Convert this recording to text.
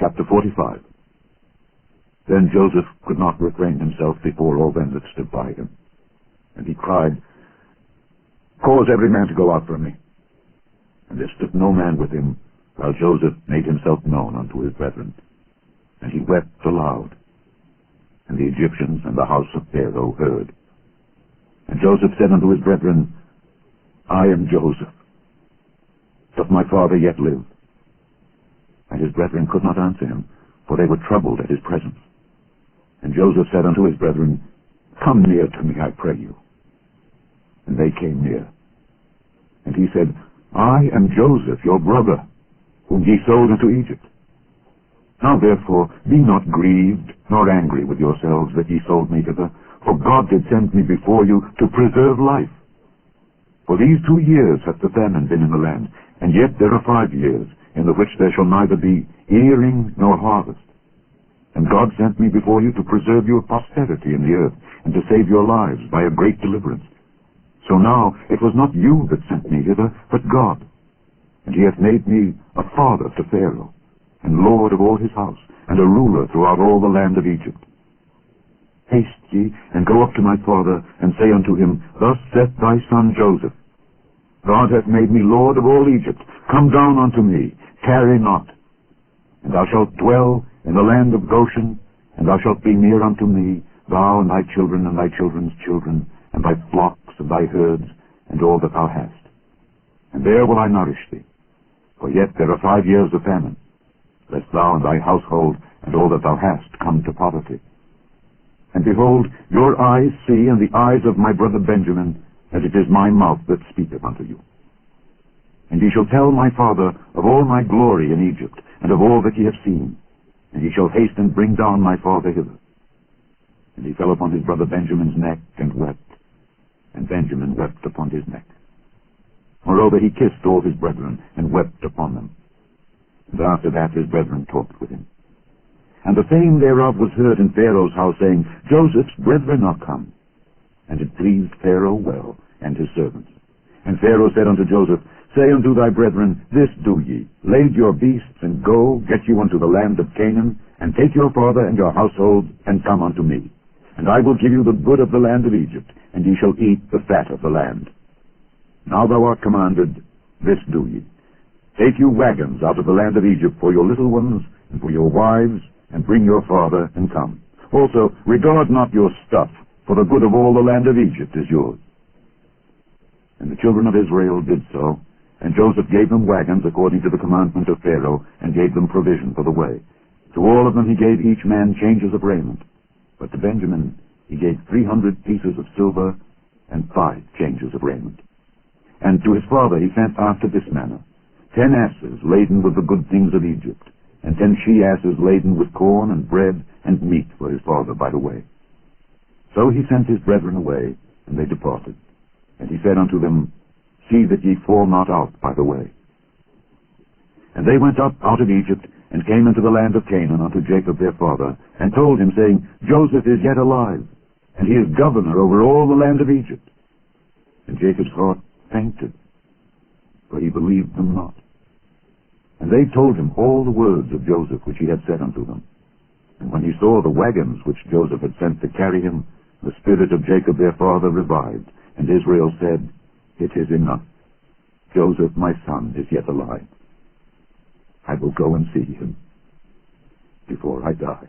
Chapter 45. Then Joseph could not refrain himself before all them that stood by him. And he cried, Cause every man to go out from me. And there stood no man with him, while Joseph made himself known unto his brethren. And he wept aloud. And the Egyptians and the house of Pharaoh heard. And Joseph said unto his brethren, I am Joseph. Doth my father yet live? And his brethren could not answer him, for they were troubled at his presence. And Joseph said unto his brethren, Come near to me, I pray you. And they came near. And he said, I am Joseph, your brother, whom ye sold into Egypt. Now therefore be not grieved, nor angry with yourselves that ye sold me hither, for God did send me before you to preserve life. For these 2 years hath the famine been in the land, and yet there are 5 years, in the which there shall neither be earing nor harvest. And God sent me before you to preserve your posterity in the earth, and to save your lives by a great deliverance. So now it was not you that sent me hither, but God. And he hath made me a father to Pharaoh, and lord of all his house, and a ruler throughout all the land of Egypt. Haste ye, and go up to my father, and say unto him, Thus saith thy son Joseph, God hath made me lord of all Egypt. Come down unto me, tarry not. And thou shalt dwell in the land of Goshen, and thou shalt be near unto me, thou and thy children and thy children's children, and thy flocks and thy herds, and all that thou hast. And there will I nourish thee. For yet there are 5 years of famine, lest thou and thy household and all that thou hast come to poverty. And behold, your eyes see, and the eyes of my brother Benjamin, as it is my mouth that speaketh unto you. And ye shall tell my father of all my glory in Egypt, and of all that ye have seen. And ye shall haste and bring down my father hither. And he fell upon his brother Benjamin's neck, and wept. And Benjamin wept upon his neck. Moreover he kissed all his brethren, and wept upon them. And after that his brethren talked with him. And the fame thereof was heard in Pharaoh's house, saying, Joseph's brethren are come. And it pleased Pharaoh well, and his servants. And Pharaoh said unto Joseph, Say unto thy brethren, This do ye, lade your beasts, and go, get you unto the land of Canaan, and take your father and your household, and come unto me. And I will give you the good of the land of Egypt, and ye shall eat the fat of the land. Now thou art commanded, this do ye. Take you wagons out of the land of Egypt for your little ones, and for your wives, and bring your father, and come. Also, regard not your stuff, for the good of all the land of Egypt is yours. And the children of Israel did so, and Joseph gave them wagons according to the commandment of Pharaoh, and gave them provision for the way. To all of them he gave each man changes of raiment. But to Benjamin he gave 300 pieces of silver, and 5 changes of raiment. And to his father he sent after this manner, 10 asses laden with the good things of Egypt, and 10 she-asses laden with corn and bread and meat for his father by the way. So he sent his brethren away, and they departed. And he said unto them, See that ye fall not out by the way. And they went up out of Egypt, and came into the land of Canaan unto Jacob their father, and told him, saying, Joseph is yet alive, and he is governor over all the land of Egypt. And Jacob's heart fainted, for he believed them not. And they told him all the words of Joseph which he had said unto them. And when he saw the wagons which Joseph had sent to carry him, the spirit of Jacob their father revived, and Israel said, It is enough. Joseph my son is yet alive. I will go and see him before I die.